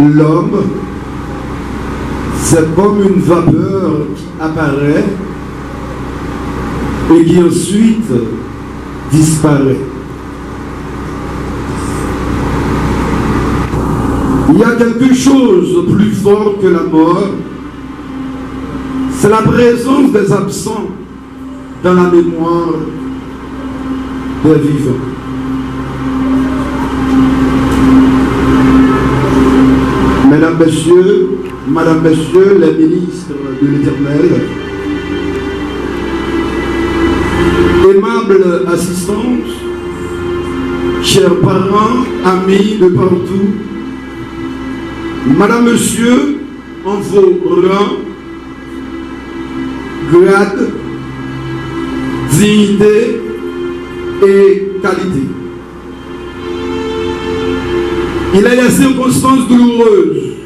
l'homme, c'est comme une vapeur qui apparaît et qui ensuite disparaît. Il y a quelque chose de plus fort que la mort, c'est la présence des absents dans la mémoire des vivants. Mesdames, Messieurs, les ministres de l'Éternel, aimables assistantes, chers parents, amis de partout, Madame, Monsieur, en vos rangs, grades, dignité et qualité. Il est des circonstances douloureuses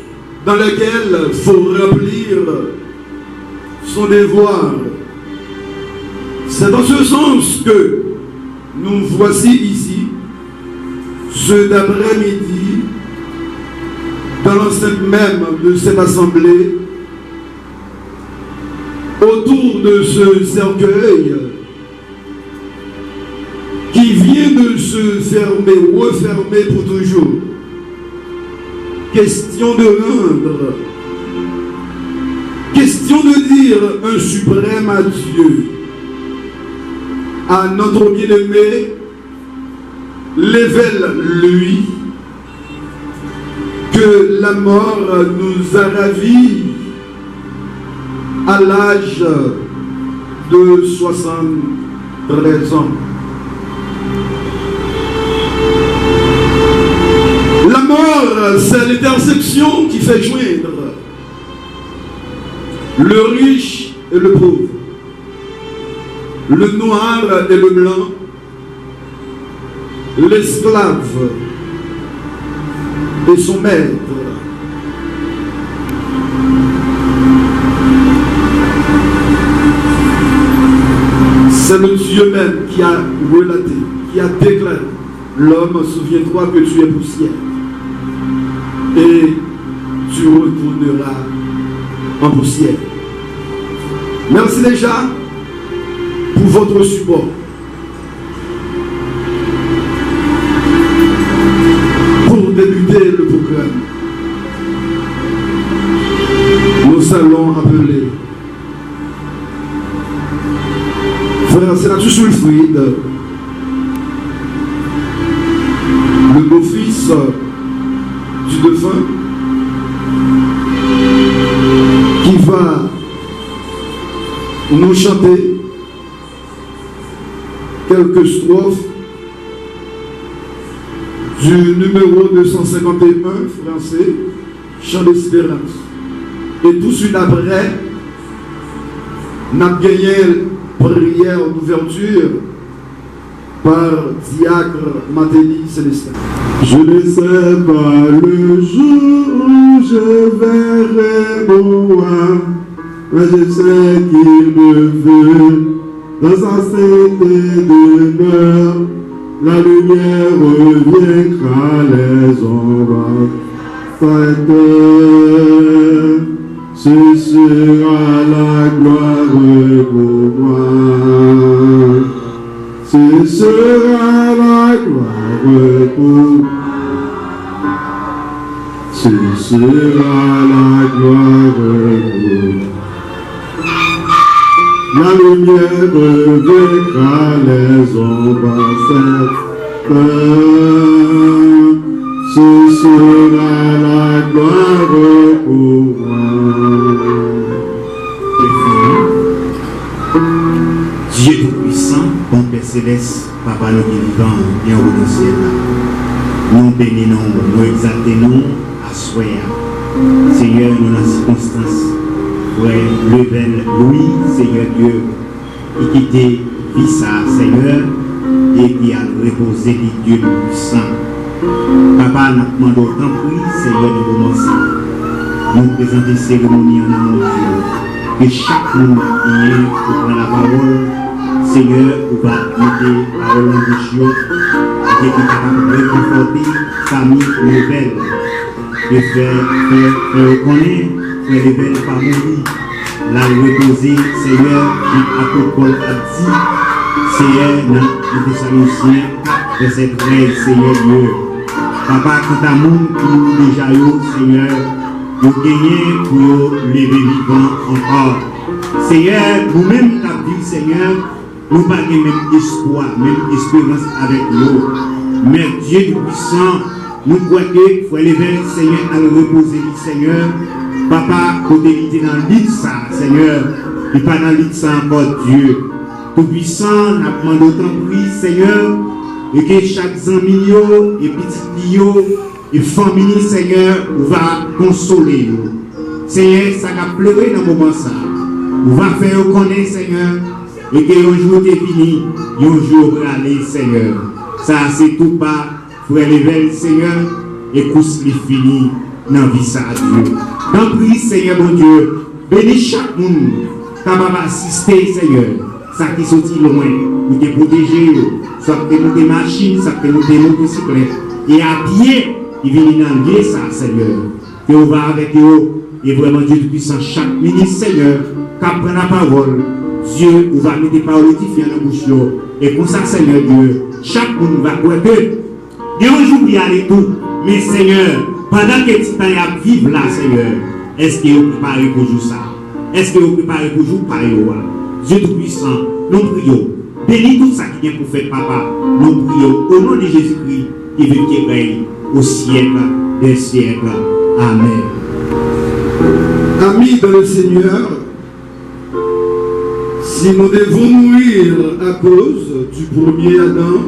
dans lesquelles il faut remplir son devoir. C'est dans ce sens que nous voici ici, ce d'après-midi, dans l'enceinte même de cette assemblée, autour de ce cercueil qui vient de se fermer, refermer pour toujours. Question de rendre, question de dire un suprême adieu à notre bien-aimé, l'évêque lui, que la mort nous a ravis à l'âge de 73 ans. La mort, c'est l'intersection qui fait joindre le riche et le pauvre, le noir et le blanc, l'esclave et son maître. C'est le Dieu même qui a relaté, qui a déclaré: l'homme, souviens-toi que tu es poussière et tu retourneras en poussière. Merci déjà pour votre support. Pour débuter le programme, nous allons appeler Frère Sénatus Sulfrid, le beau-fils du défunt, qui va nous chanter quelques strophes du numéro 251 français, Chant d'espérance. Et tout de suite après, nous avons gagné prière d'ouverture par Diacre Matéli Célestin. Je ne sais pas le jour où je verrai mon roi, mais je sais qu'il me veut dans sa sainte demeure. La lumière vaincra les ombres. Ce sera la gloire pour moi. Ce sera la gloire pour moi. Ce sera la gloire pour moi. La lumière vaincra les ombres. Ce sera la gloire pour moi. Dieu tout-puissant, bon Père Céleste, Papa nous vivant, bien au ciel. Nous bénissons, nous exaltons à soi. Seigneur, nous dans la circonstance, le bel Louis, Seigneur Dieu, qui quittait vie ça, Seigneur, et qui a reposé les Dieu tout-puissant. Papa, nous demandons autant prix, Seigneur, de commencer. Nous présenter cérémonie en nom de Dieu. Que chaque monde qui pour prendre la parole, Seigneur, pour mettre la parole en bouche, et qui est capable de réconforter la famille nouvelle. et faire reconnaître que les belles pas mourir. La reposer, Seigneur, qui apôtre Paul a dit, Seigneur, dans le Thessaloniciens, verset 13, Seigneur Dieu. Papa, quand à monde qui nous déjà eu, Seigneur, nous gagnons pour lever vivant encore. Seigneur, nous-mêmes, t'as dit, Seigneur, nous n'avons pas le même espoir, même espérance avec nous. Mais Dieu tout-puissant, nous croyons qu'il faut lever, Seigneur, à le reposer, Seigneur. Papa, côté il était dans l'île ça, Seigneur, et pas dans l'île ça encore Dieu. Tout-puissant, nous demandons autant prix, Seigneur, et que chaque ami et petit et famille, Seigneur, va consoler nous. Seigneur, ça va pleurer dans le moment ça. On va faire connaître, Seigneur, et que un jour est fini, un jour va aller, Seigneur. Ça, c'est tout pas, frère Level, Seigneur, et couche les fini dans la vie, ça, Dieu. Dans prie, Seigneur, mon Dieu, bénis chaque monde, capable d'assister, Seieur, ça qui sortit loin, pour te protéger, soit que nous des machines, soit que nous des motocyclettes, et à pied, il vient dans le lieu, ça, Seigneur, que on va avec eux, et vraiment Dieu puissant, chaque ministre, Seigneur, qui prend la parole, Dieu, on va mettre des paroles édifiantes dans la bouche, et comme ça, Seigneur Dieu, chaque monde va croire que, et un jour, il y a les tout, mais Seigneur, pendant que tu t'en as vivre là, Seigneur, est-ce que vous préparez pour jour ça? Est-ce que vous préparez pour jour par Dieu tout-puissant, nous prions. Bénis tout ça qui vient pour faire papa. Nous prions au nom de Jésus-Christ qui veut qu'il règne au siècle des siècles. Amen. Amis dans le Seigneur, si nous devons mourir à cause du premier Adam,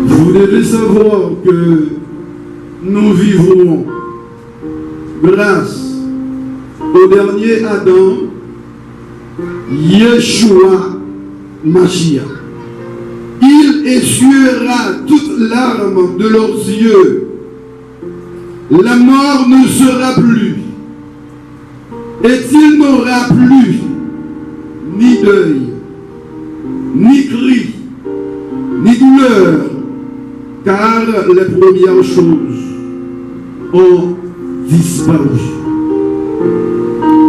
vous devez savoir que nous vivrons grâce au dernier Adam, Yeshua Mashiach. Il essuiera toutes larmes de leurs yeux. La mort ne sera plus. Et il n'aura plus ni deuil, ni cri, ni douleur, car les premières choses ont disparu.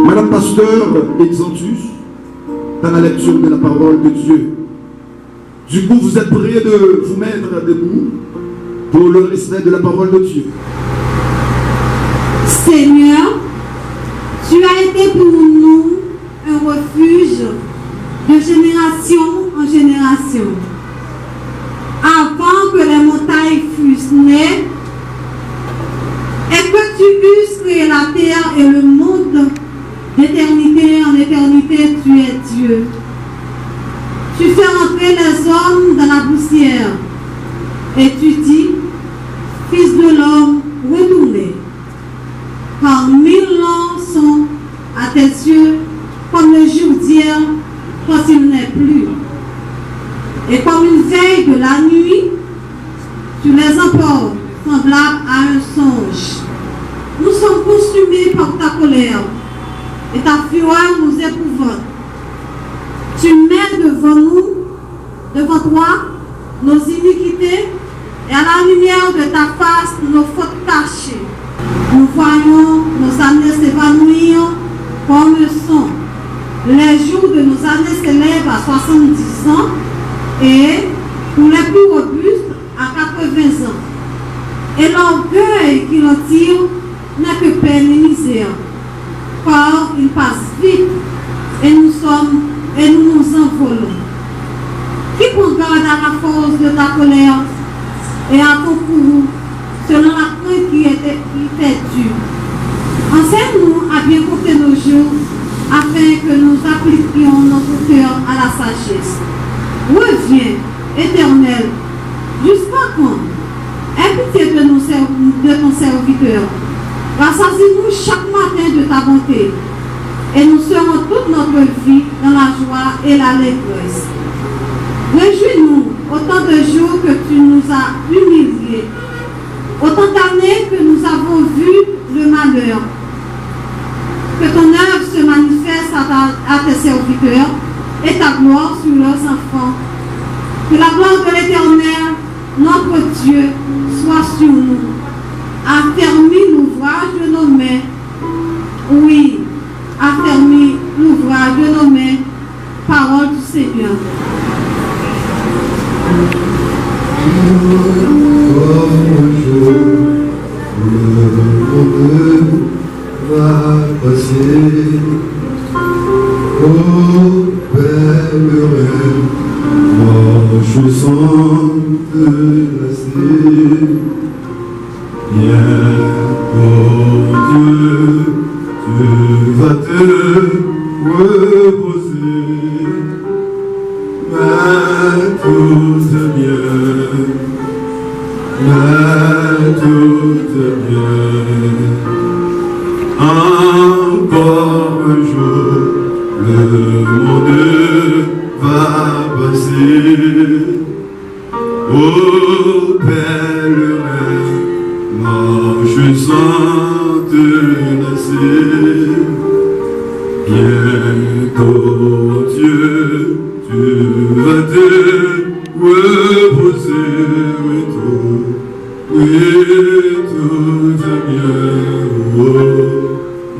Madame Pasteur Exantus, dans la lecture de la parole de Dieu. Du coup, vous êtes prêts de vous mettre debout pour le respect de la parole de Dieu. Seigneur, tu as été pour nous un refuge de génération en génération. Avant que les montagnes fussent nées et que tu eusses créé la terre et le monde, d'éternité en éternité, tu es Dieu. Tu fais entrer les hommes dans la poussière et tu dis, Fils de l'homme, retournez. Car 1000 ans sont à tes yeux comme le jour d'hier quand il n'est plus. Et comme une veille de la nuit, tu les emportes semblables à un songe. Nous sommes consumés par ta colère et ta fureur nous épouvante. Tu mets devant toi, nos iniquités et à la lumière de ta face nos fautes cachées. Nous voyons nos années s'évanouir comme le son. Les jours de nos années s'élèvent à 70 ans et pour les plus robustes à 80 ans. Et l'orgueil qui l'en tire n'a que peine et misère. Car il passe vite et nous nous envolons. Qui prend garde à la force de ta colère et à ton courroux selon la crainte qui t'est due. Enseigne-nous à bien compter nos jours afin que nous appliquions notre cœur à la sagesse. Reviens, Éternel, jusqu'à quand? Aie pitié de ton serviteur. Rassasie-nous chaque matin de ta bonté et nous serons toute notre vie dans la joie et l'allégresse. Réjouis-nous autant de jours que tu nous as humiliés, autant d'années que nous avons vu le malheur. Que ton œuvre se manifeste à tes serviteurs et ta gloire sur leurs enfants. Que la gloire de l'Éternel, notre Dieu, soit sur nous. affermis l'ouvrage de nos mains. Oui, affermis l'ouvrage de nos mains. Parole du Seigneur. Va passer au pèlerin, moi je sens te lasser. Viens, oh Dieu, tu vas te reposer, mais tout est bien, mais tout est bien. Encore un jour, le monde va passer. Ô pèlerin, moi je sens te lasser. Bientôt, Dieu, tu vas te reposer. Oui, tout est bien. Oh.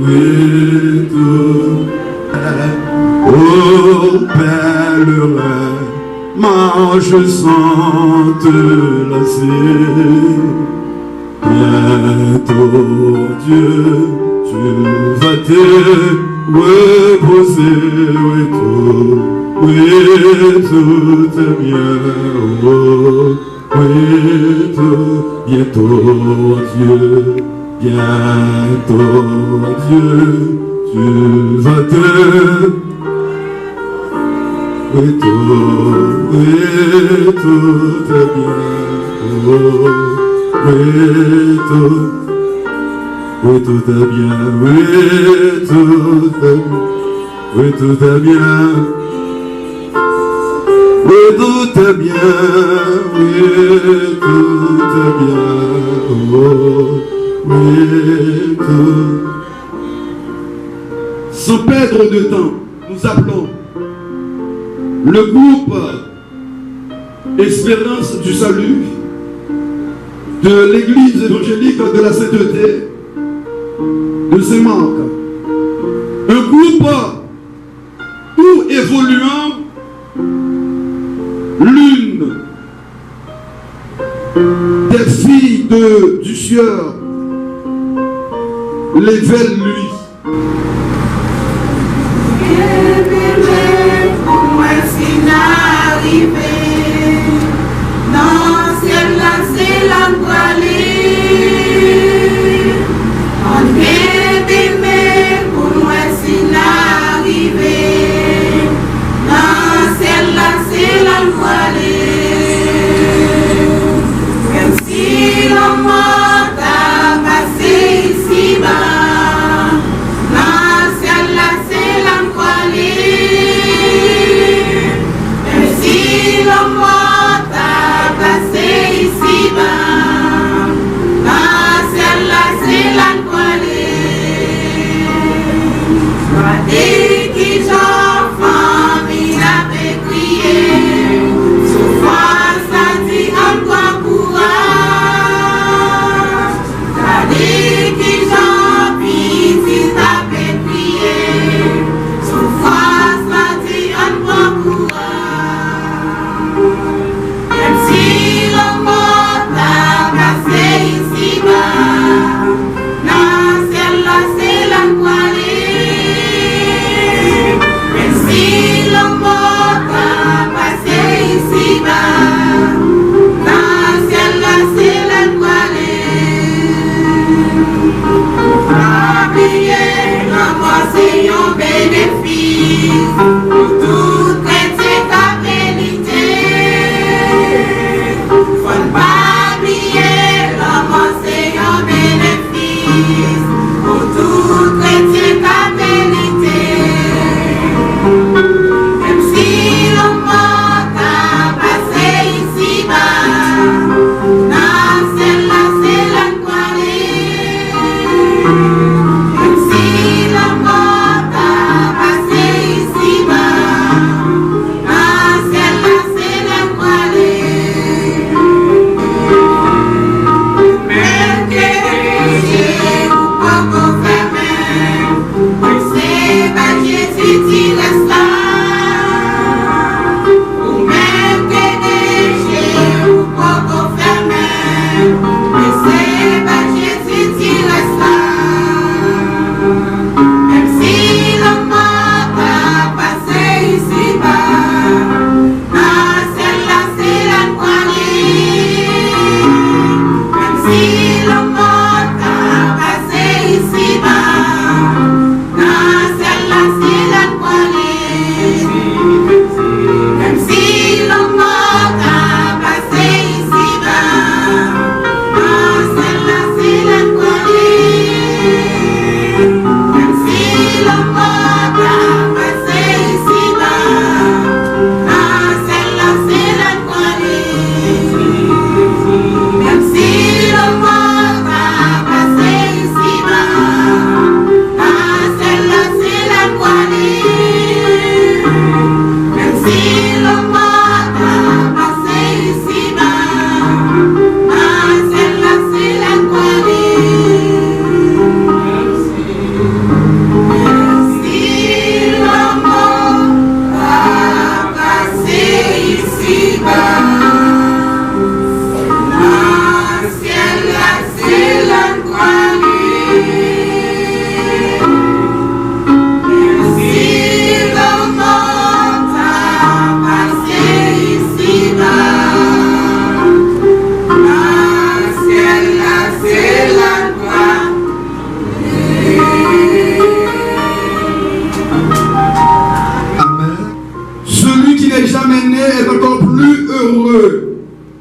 Oui, tout. Oh pèlerin, moi je sens te lasser. Bientôt, Dieu, tu vas te reposer. Oui, tout est bien. Oh, oui, tout, bientôt, Dieu. Bientôt, Dieu, tu vas te... Oui, tout est bien. Oh, oui, tout est bien. Oui, tout est bien. Oui, tout est bien. Oui, tout est bien. Oui, tout est bien. Oh. Oui, sans perdre de temps, nous appelons le groupe Espérance du Salut de l'église évangélique de la Sainteté de Saint-Marc. Un groupe où évoluant l'une des filles du sieur l'évêque lui.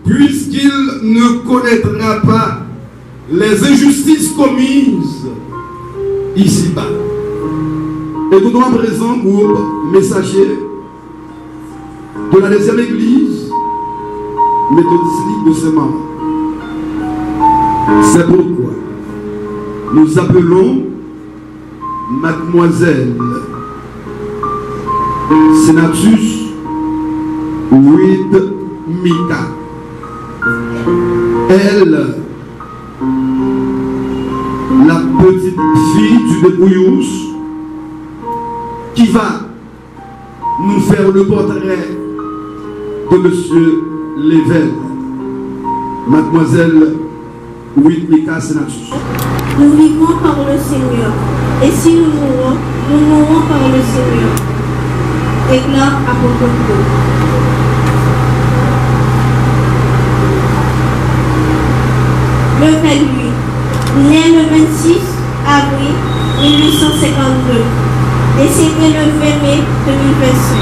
puisqu'il ne connaîtra pas les injustices commises ici-bas. Écoutons à présent, groupe messager de la deuxième église méthodiste de Saint-Marc. C'est pourquoi nous appelons Mademoiselle Senatus Wid Mika. Elle, la petite fille du débrouillous, qui va nous faire le portrait de Monsieur Lével. Mademoiselle Wid Mika Senatus. Nous vivons par le Seigneur, et si nous mourons, nous mourrons par le Seigneur. Déclare Apocryphe. Level-lui, né le 26 avril 1852, décédé le 20 mai 2025.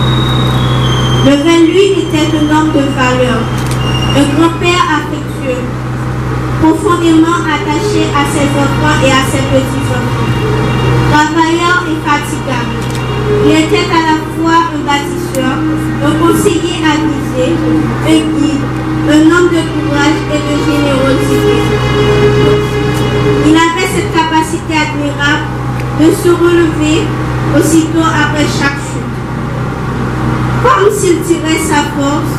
Level-lui était un homme de valeur, un grand-père affectueux, profondément attaché à ses enfants et à ses petits-enfants. Travailleur et fatigable, il était à la fois un bâtisseur, un conseiller avisé, un guide, un homme de courage et de générosité. Il avait cette capacité admirable de se relever aussitôt après chaque chute, comme s'il tirait sa force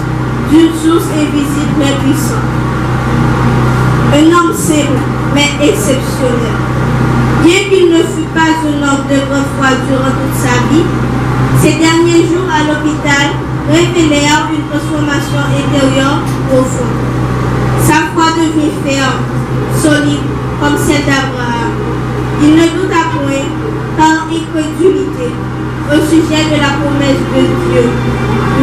d'une source invisible mais puissante. Un homme simple, mais exceptionnel. Bien qu'il ne fût pas un homme de grande foi durant toute sa vie, ses derniers jours à l'hôpital révélèrent une transformation intérieure profonde. Sa foi devint ferme, solide, comme celle d'Abraham. Il ne douta point, par incrédulité, au sujet de la promesse de Dieu,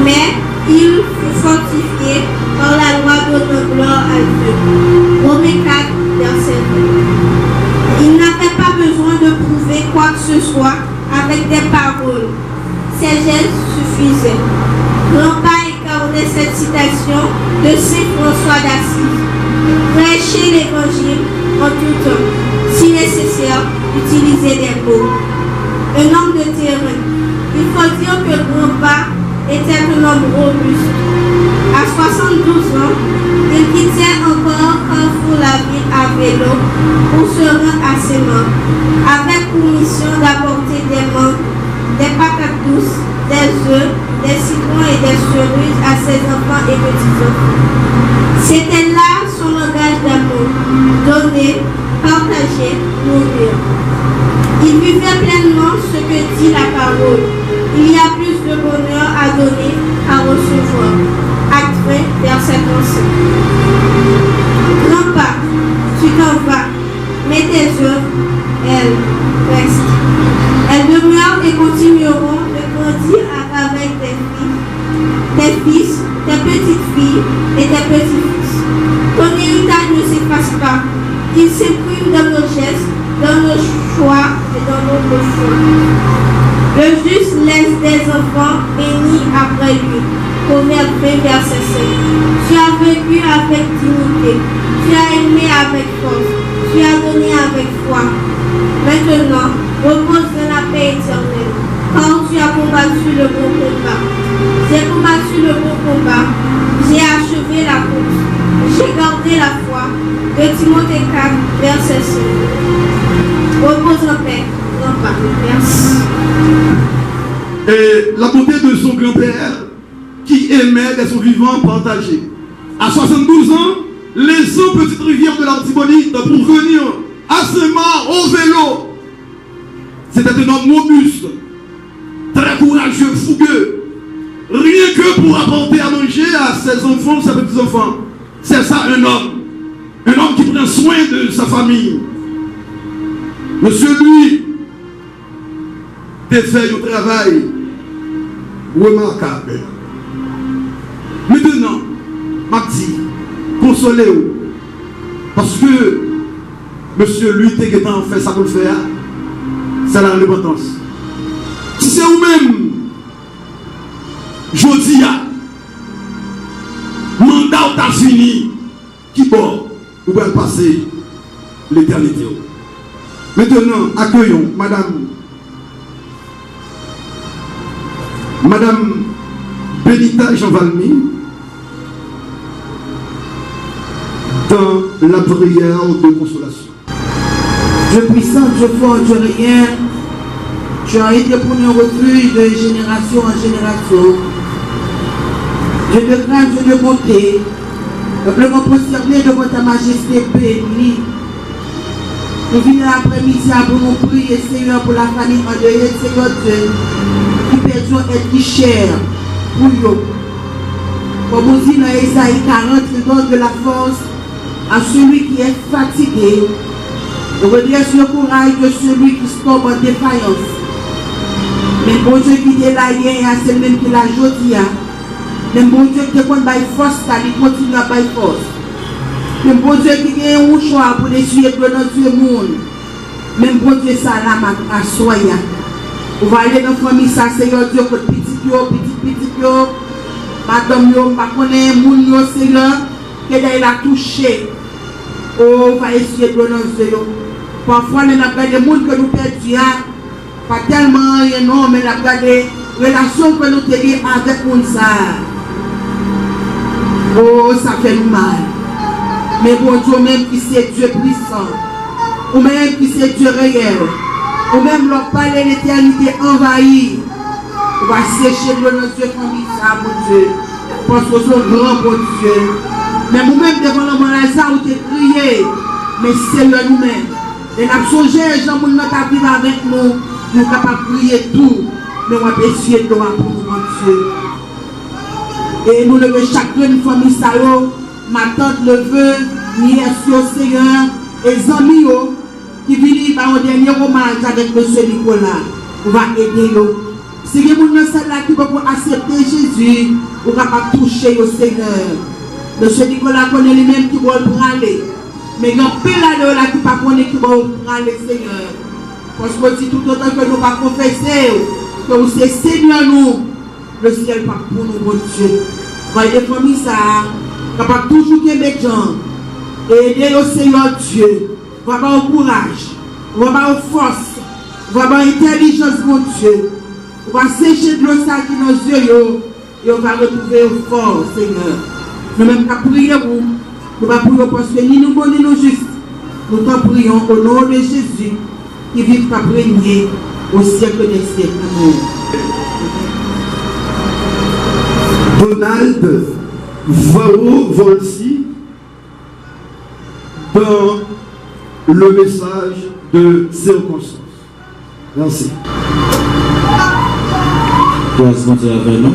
mais il fut fortifié par la loi donnant gloire à Dieu. Romains 4, verset 2. Il n'avait pas besoin de prouver quoi que ce soit avec des paroles. Ses gestes suffisaient. Rampa incarnait cette citation de Saint François d'Assise. Prêcher l'évangile en tout temps. Si nécessaire, utiliser des mots. Un homme de terrain. Il faut dire que Rampa était un homme robuste. À 72 ans, il quittait encore Carrefour la ville à vélo pour se rendre à ses membres, avec pour mission d'apporter des mangues, des patates douces, des œufs, des citrons et des cerises à ses enfants et petits-enfants. C'était là son langage d'amour, donner, partager, mourir. Il vivait pleinement ce que dit la parole. Il y a plus de bonheur à donner qu'à recevoir. Acte 20, verset 11. Non pas, tu t'en vas, mais tes œuvres, elles, restent. Elles demeurent et continueront de grandir avec tes fils, tes petites filles et tes petits-fils. Ton héritage ne s'efface pas. Il s'imprime dans nos gestes, dans nos choix et dans notre choix. Le juste laisse des enfants bénis après lui. Proverbe 20, verset 5. Tu as vécu avec dignité. Tu as aimé avec force. Tu as donné avec foi. Maintenant, repose dans la paix éternelle. Car tu as combattu le bon combat. J'ai combattu le bon combat. J'ai achevé la course. J'ai gardé la foi. De Timothée 4, verset 5. Repose en paix. Merci. Et la bonté de son grand-père qui aimait de son vivant partagé. À 72 ans, laissant Petite Rivière de l'Artibonite pour venir à Saint-Marc au vélo. C'était un homme robuste, très courageux, fougueux. Rien que pour apporter à manger à ses enfants, ses petits-enfants. C'est ça un homme. Un homme qui prend soin de sa famille. Monsieur, lui, fait un travail remarquable. Maintenant, Maxi, consolez-vous. Parce que monsieur, lui, t'es en fait ça pour le faire. C'est la repentance. Si c'est vous-même, je dis, mandat t'a fini. bon, vous allez passer l'éternité. Maintenant, accueillons Madame Benita Jean-Valmy dans la prière de consolation. Dieu puissant, Dieu fort, Dieu rien, tu as été pour nous refuge de génération en génération. Dieu de grâce, Dieu de bonté, simplement prosterné devant ta majesté bénie. Nous venons l'après-midi pour nous prier, Seigneur, pour la famille endeuillée, Seigneur Dieu, qui perdent être cher pour eux. Comme on dit dans Ésaïe 40, il donne de la force à celui qui est fatigué. On redresse le courage de celui qui se tombe en défaillance. Mais bon Dieu qui est là hier, c'est le même qui l'a aujourd'hui. Même bon Dieu qui est contre force, il continue à faire force. Même bon Dieu qui a un choix pour essuyer le notre monde. Même bon Dieu ça là à soya. On va aller dans la famille, ça Seigneur Dieu, pour petit yo. Madame yo, pas connaître moun yo Seigneur, que il a touché. Oh, va essuyer le notre yo. Parfois, on a des gens que nous perdons, pas tellement non, mais on a des relations que nous avons avec nous. Oh, ça fait nous mal. Mais bon Dieu, même qui c'est Dieu puissant, ou même qui c'est Dieu réel, ou même leur palais l'éternité envahie, on va sécher de notre Dieu famille, ça, mon Dieu, parce que c'est un grand bon Dieu. Mais nous-mêmes, devant le monde, ça, on t'a crié, mais c'est nous-mêmes. Et nous avons changé, les gens qui vivent avec nous, nous sommes capables de prier tout, mais on va essayer de voir pour nous, mon Dieu. Et nous levons chacune famille, ma tante le veut, nièce, Seigneur, et les amis qui viennent par un dernier hommage avec M. Nicolas. On va aider eux. Si vous avez celle-là qui va accepter Jésus, on va pas toucher au Seigneur. M. Nicolas connaît lui-même qui va aller. Mais il y a un peu là qui ne pas connaît qui va aller, Seigneur. Parce que si tout autant que nous pas confesser que vous c'est Seigneur nous, le ciel pas pour nous, mon Dieu. Voyez des familles ça, capable toujours qu'il y ait des gens. Aider le Seigneur Dieu. On va avoir courage, on va avoir force, on va avoir intelligence, mon Dieu. On va sécher de l'eau ça qui dans nos yeux et on va retrouver fort, Seigneur. Nous même qu'à prier vous. Nous ne prions pas parce que ni nous bons ni nous justes. Nous t'en prions au nom de Jésus qui vit à régner au siècle des siècles. Donald Volsi dans le message de circonstance. Merci. Grâce à Dieu, nous.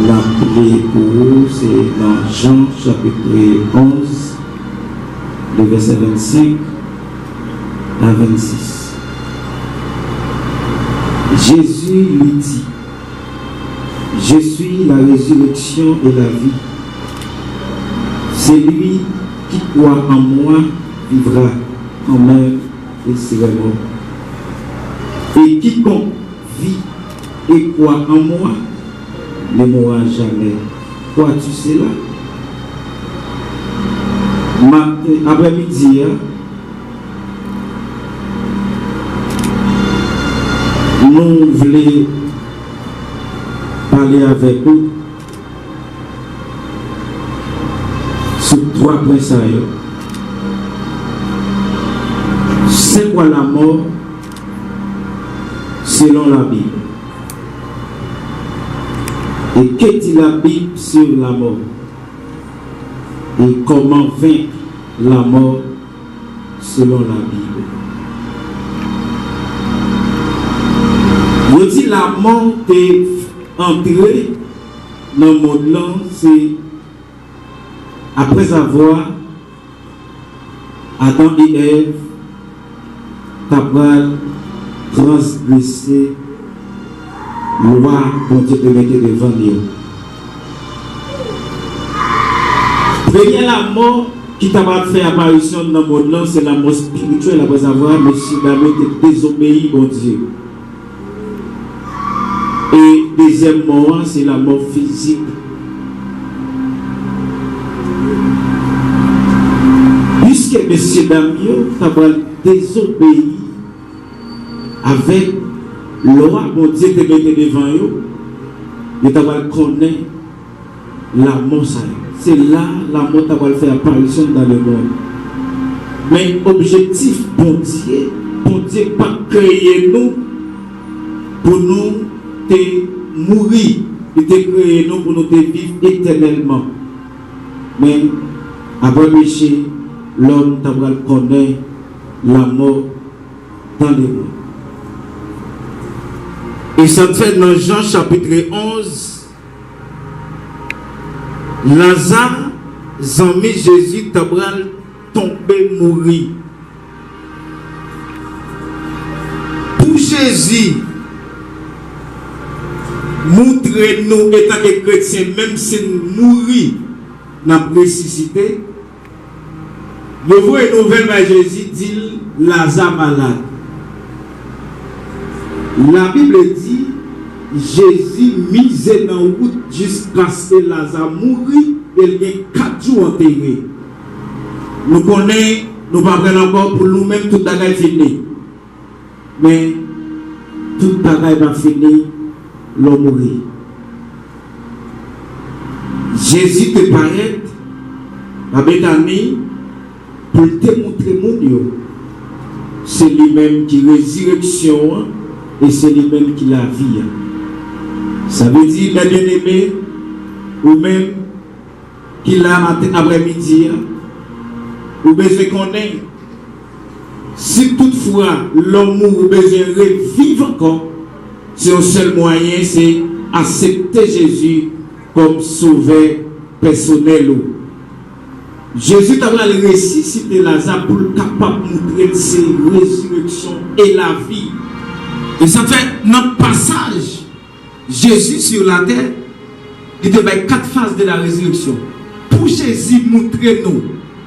La prière pour vous, c'est dans Jean chapitre 11, le verset 25 à 26. Jésus lui dit, je suis la résurrection et la vie. Celui qui croit en moi vivra quand même et sera mort. Et quiconque vit et croit en moi ne mourra jamais. Crois-tu cela? Après-midi, nous voulons parler avec vous sur 3 points. C'est quoi la mort selon la Bible? Et que dit la Bible sur la mort? Et comment vaincre la mort selon la Bible? Je dis la mort est entrée dans le monde là, c'est après avoir Adam et Ève capable transgresser loi pour Dieu de mettre devant nous. Première la mort qui t'a fait apparition dans le monde là, c'est la mort spirituelle après avoir monsieur été désobéi au Dieu. Et deuxièmement, c'est la mort physique messieurs, dames, tu vas désobéir avec loi, bon Dieu te mette devant eux, et tu vas connaître la mort. C'est là la mort qui va faire apparition dans le monde. Mais objectif, bon Dieu pas créer nous pour nous te mourir, il te créé nous pour nous te vivre éternellement. Mais après le péché, l'homme va connaître la mort dans le monde. Et ça fait dans Jean chapitre 11, Lazare, Zami Jésus, Tabral, tombé, mourir. Pour Jésus, montrez-nous, étant que chrétiens, même si nous mourons, nous avons ressuscité. Nous voyons une nouvelle à Jésus, dit Lazare malade. La Bible dit, Jésus misé dans la route jusqu'à ce que Lazare mourit et il y a 4 jours enterré. Nous connaissons, nous ne pouvons pas encore pour nous-mêmes tout le monde fini. Mais tout le monde va finir, l'homme mourir. Jésus te paraît à Bethanie pour te montrer mon Dieu. C'est lui-même qui est la résurrection et c'est lui-même qui est la vie. Ça veut dire, mes bien-aimés, ou même qui l'a matin après-midi, ou besoin qu'on ait. Si toutefois l'homme ou besoin de vivre encore, c'est un seul moyen, c'est accepter Jésus comme sauveur personnel. Jésus t'a ressuscité Lazare pour capable de montrer ses résurrections et la vie. Et ça fait notre passage. Jésus sur la terre, il y a 4 phases de la résurrection. Pour Jésus montrer nous,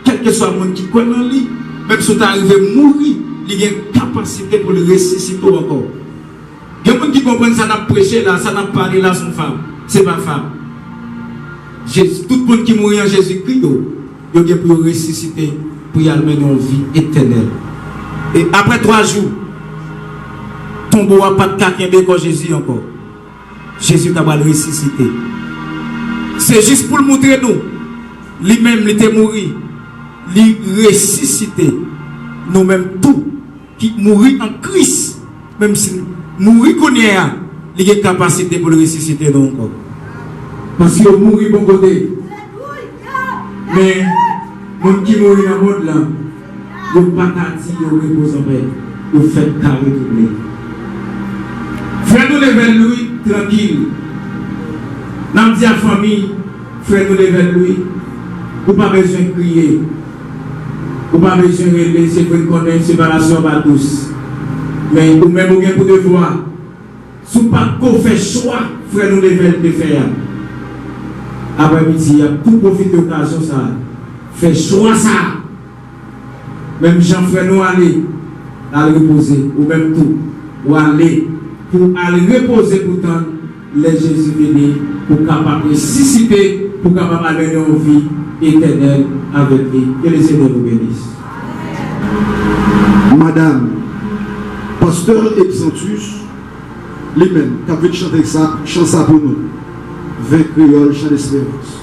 quel que soit le monde qui connaît en lui, même si tu arrives à mourir, il y a une capacité pour le ressusciter encore. Il y a des gens qui comprennent ça, n'a prêché là, ça n'a parlé là, son femme. C'est ma femme. Tout le monde qui mourit en Jésus-Christ, il y a pour ressusciter, pour y amener une vie éternelle. Et après 3 jours, ton beau n'a pas de caquin comme Jésus encore. Jésus t'a ressuscité. C'est juste pour le montrer nous. Lui-même, il était mort. Il ressuscité. Nous-mêmes, tout qui mourit en Christ, même si mourir qu'on y a, il a une capacité pour le ressusciter nous encore. Parce que mourir bon côté. Mais, les gens qui mourent dans le monde là, ils n'ont pas dit, ils reposent en paix. Ils font carré doublé. Frère nous lever lui tranquille. Nous dit à la famille, frère nous lever lui. Vous n'avez pas besoin de crier. Vous n'avez pas besoin de rêver, c'est pour connaître séparation par tous. Mais vous même vous avez pour devoir. Si vous n'avez pas fait choix, frère nous lever de faire. Après-midi, il y a tout profiter de l'occasion ça. Fait choix ça. Même Jean-Frère nous aller reposer, ou même tout, ou aller. Pour aller reposer pourtant les Jésus venus pour capable ressusciter, pour capable amener une vie éternelle avec lui. Que le Seigneur vous bénisse. Madame, pasteur Exantus, lui-même, qui a vu chanter ça, chante ça pour nous. 20 créoles, chant d'espérance.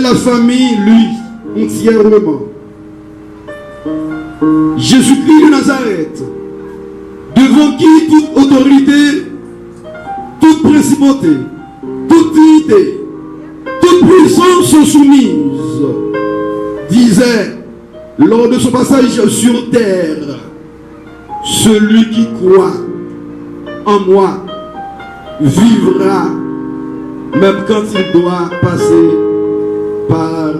la famille, lui, entièrement. Jésus-Christ de Nazareth, devant qui toute autorité, toute principauté, toute dignité, toute puissance sont soumises, disait lors de son passage sur terre, celui qui croit en moi vivra, même quand il doit passer par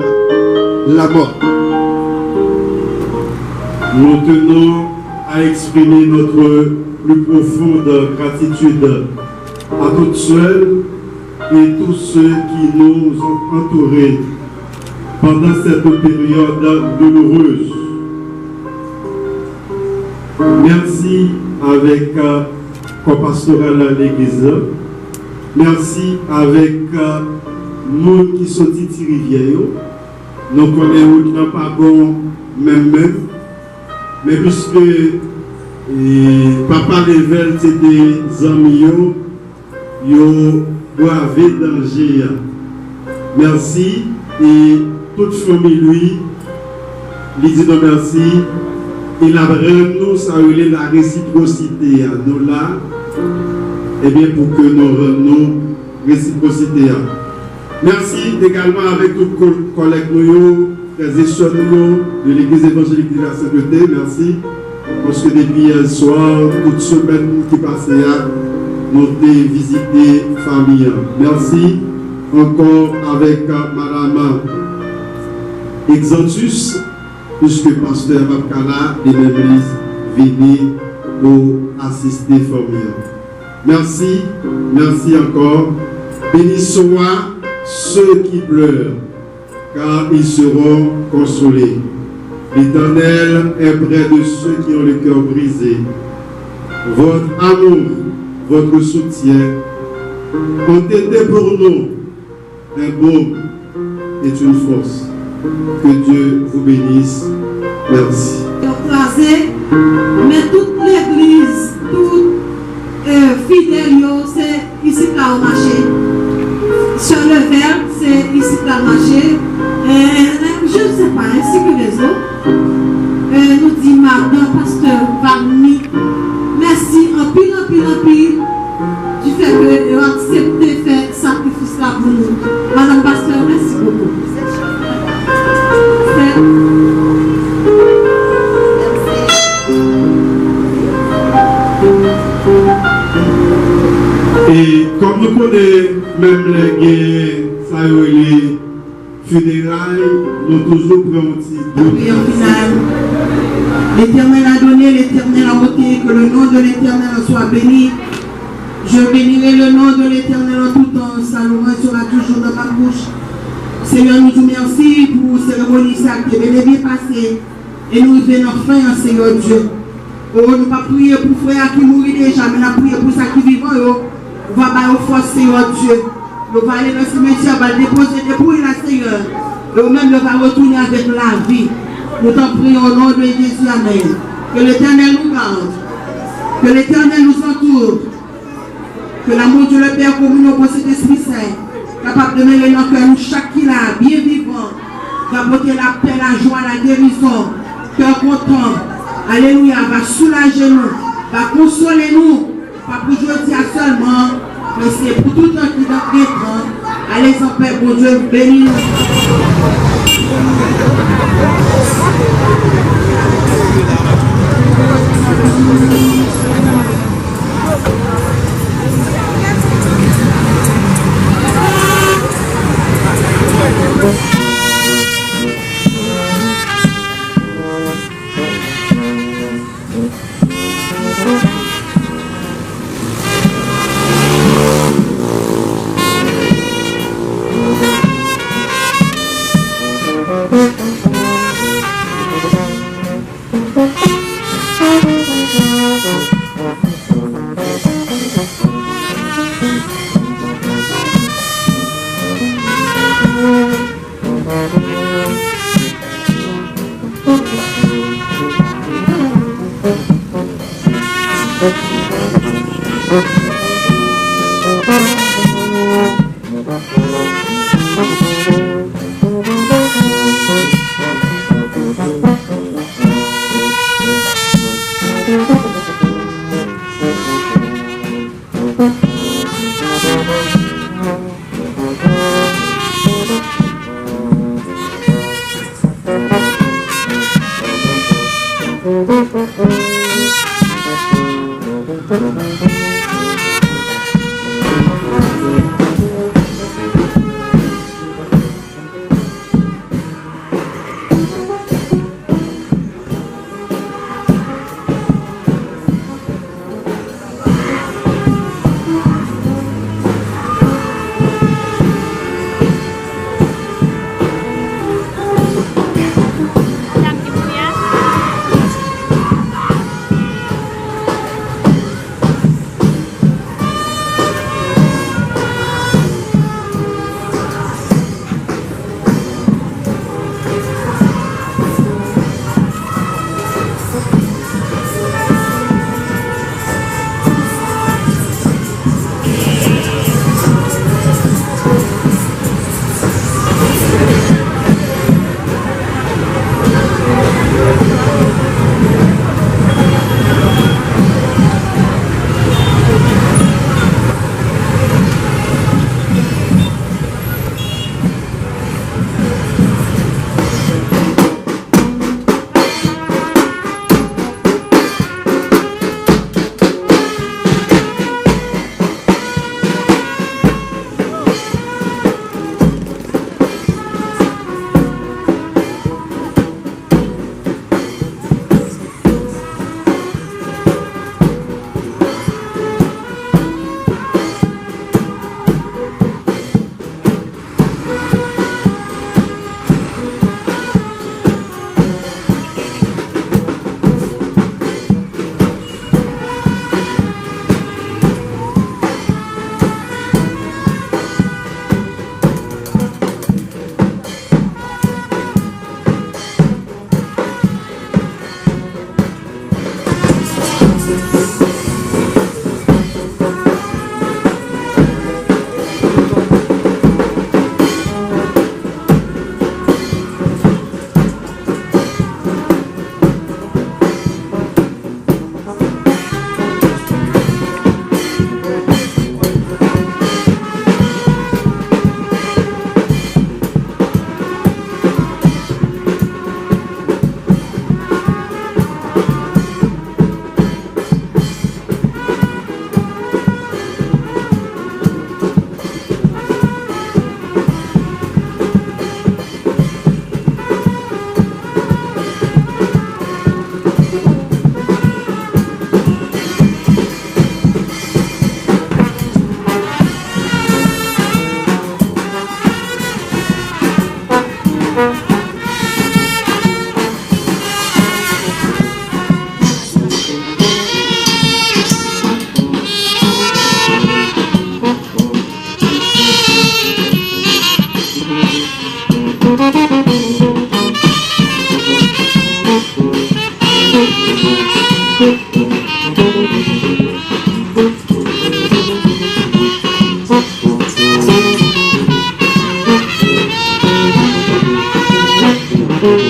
la mort. Nous tenons à exprimer notre plus profonde gratitude à toutes celles et tous ceux qui nous ont entourés pendant cette période douloureuse. Merci avec corps pastoral à l'église. Merci avec nous qui sont ici rivières. Nous connaissons qui n'ont pas bon même. Mais puisque papa Level c'est des amis, ils doivent danger. Merci et toute famille lui, lui dit merci. Il a vraiment salué la réciprocité. Nous là, et bien pour que nous rendions réciprocité. Merci également avec tous les collègues nous, frères et sœurs de l'église évangélique de la Sainteté. Merci. Parce que depuis hier soir, toute semaine qui passait, nous avons visité famille. Merci encore avec Madame Exantus, puisque pasteur Abkala de l'église venait pour assister famille. Merci, merci encore. Béni soit ceux qui pleurent, car ils seront consolés. L'Éternel est près de ceux qui ont le cœur brisé. Votre amour, votre soutien ont été pour nous un baume et une force. Que Dieu vous bénisse. Merci. Mais toute l'église, toute fidèle, c'est ici qu'à marché. Sur le verbe, c'est ici qu'à marché. Je ne sais pas, ainsi que les autres. Nous dit Madame Pasteur Varni, merci en pile du fait que vous acceptez de faire sacrifice là pour nous. Madame Pasteur, merci beaucoup. Et comme nous connaissons même les funérailles, nous toujours prenons un petit final. L'Éternel a donné, l'Éternel a ôté, que le nom de l'Éternel soit béni. Je bénirai le nom de l'Éternel en tout temps. Sa louange sera toujours dans ma bouche. Seigneur, nous te remercions pour la cérémonie sacrée, bel et bien passée. Et nous venons enfin, Seigneur Dieu. Oh, nous ne pas prier pour frère qui mourit déjà, mais nous prier pour ceux qui vivent. On va avoir force, Seigneur Dieu. Nous allons aller dans le cimetière, on va déposer des bruits là, Seigneur. Et nous-mêmes, nous allons retourner avec la vie. Nous t'en prions au nom de Jésus, Amen. Que l'Éternel nous garde. Que l'Éternel nous entoure. Que l'amour de le Père commun au Saint-Esprit Saint, capable de mêler nos cœurs, nous chaque qui là, bien vivant, d'apporter la paix, la joie, la guérison, cœur content. Alléluia, va soulager nous, va consoler nous, pas pour aujourd'hui seulement, mais c'est pour tout un qui dans les temps. Allez en paix, bon Dieu, bénis nous. Thank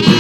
you.